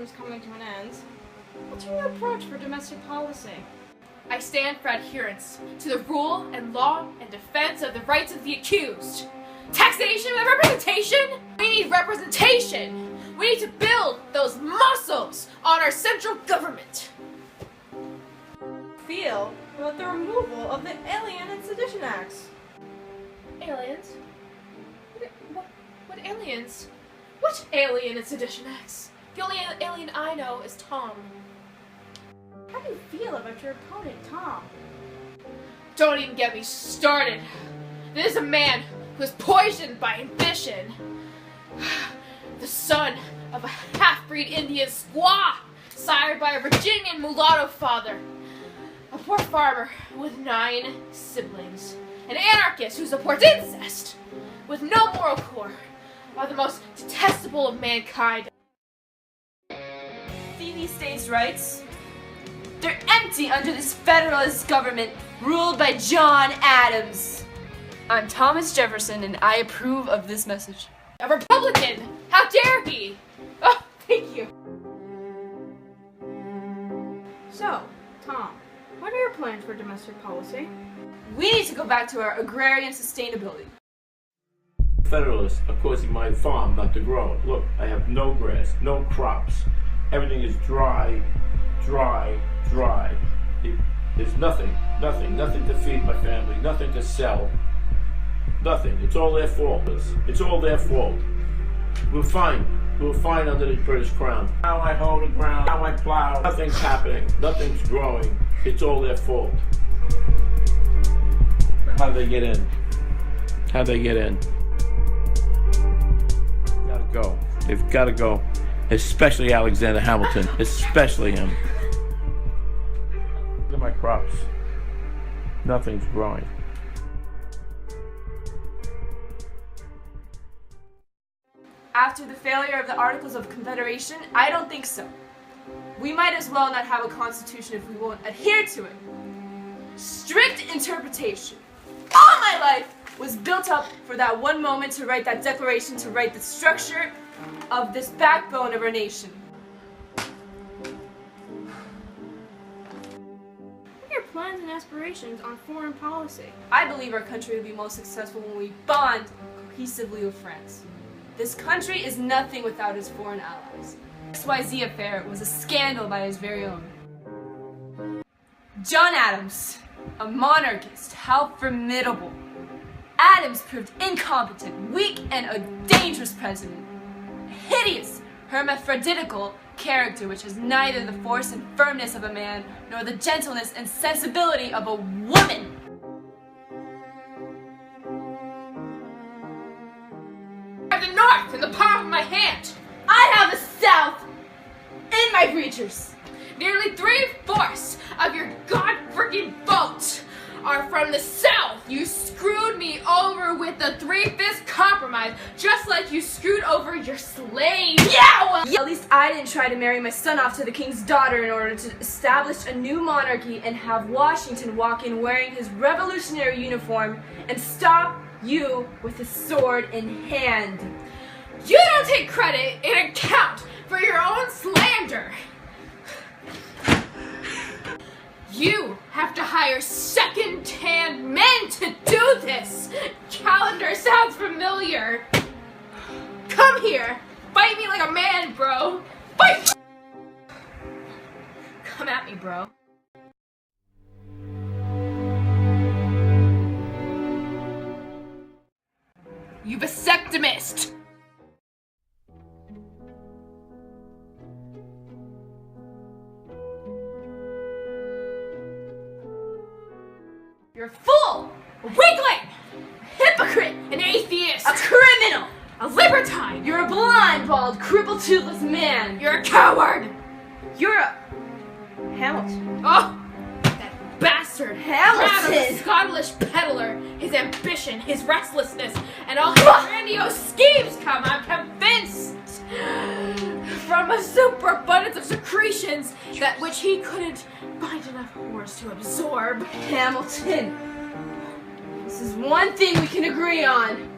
is coming to an end, what's your new approach for domestic policy? I stand for adherence to the rule and law and defense of the rights of the accused. Taxation and representation? We need representation. We need to build those muscles on our central government. Feel about the removal of the Alien and Sedition Acts. Aliens? What aliens? What alien and sedition acts? The only alien I know is Tom. How do you feel about your opponent, Tom? Don't even get me started. This is a man who is poisoned by ambition. The son of a half-breed Indian squaw, sired by a Virginian mulatto father. A poor farmer with 9 siblings. An anarchist who supports incest. With no moral core. Are the most detestable of mankind. See these states' rights? They're empty under this federalist government ruled by John Adams. I'm Thomas Jefferson and I approve of this message. A Republican! How dare he! Oh, thank you. So, Tom, what are your plans for domestic policy? We need to go back to our agrarian sustainability. Federalist, of course, he might farm, not to grow. Look, I have no grass, no crops. Everything is dry, dry, dry. There's nothing to feed my family, nothing to sell. Nothing. It's all their fault. It's all their fault. We're fine. We're fine under the British crown. How I hoe the ground, how I plow, nothing's happening, nothing's growing. It's all their fault. How'd they get in? How'd they get in? Gotta go. They've gotta go. Especially Alexander Hamilton. Especially him. Look at my crops. Nothing's growing. After the failure of the Articles of Confederation, I don't think so. We might as well not have a constitution if we won't adhere to it. Strict interpretation. All my life was built up for that one moment to write that declaration, to write the structure of this backbone of our nation. What are your plans and aspirations on foreign policy? I believe our country will be most successful when we bond cohesively with France. This country is nothing without its foreign allies. XYZ affair was a scandal by his very own. John Adams, a monarchist, how formidable. Adams proved incompetent, weak, and a dangerous president. A hideous, hermaphroditical character which has neither the force and firmness of a man, nor the gentleness and sensibility of a woman. I have the North in the palm of my hand. I have the South in my breechers. Nearly 3/4 of your god-freaking votes are from the South. You screwed me over with the 3/5 compromise, just like you screwed over your slaves. Yeah, well, at least I didn't try to marry my son off to the king's daughter in order to establish a new monarchy and have Washington walk in wearing his revolutionary uniform and stop you with a sword in hand. You don't take credit and account for your own slander. You have to hire second-hand men to do this. Calendar sounds familiar. Come here. Fight me like a man, bro. Fight. Come at me, bro. You vasectomist. You're a fool, a weakling, a hypocrite, An atheist. a criminal, A libertine. you're a blind, bald, crippled, toothless man. You're a coward. You're a Hamilton. Oh, that bastard. Hamilton. Proud of a Scottish peddler, his ambition, his restlessness, and all his grandiose schemes come, I'm convinced, from a superabundance of secretions that which he couldn't find enough whores to absorb. Hamilton. This is one thing we can agree on.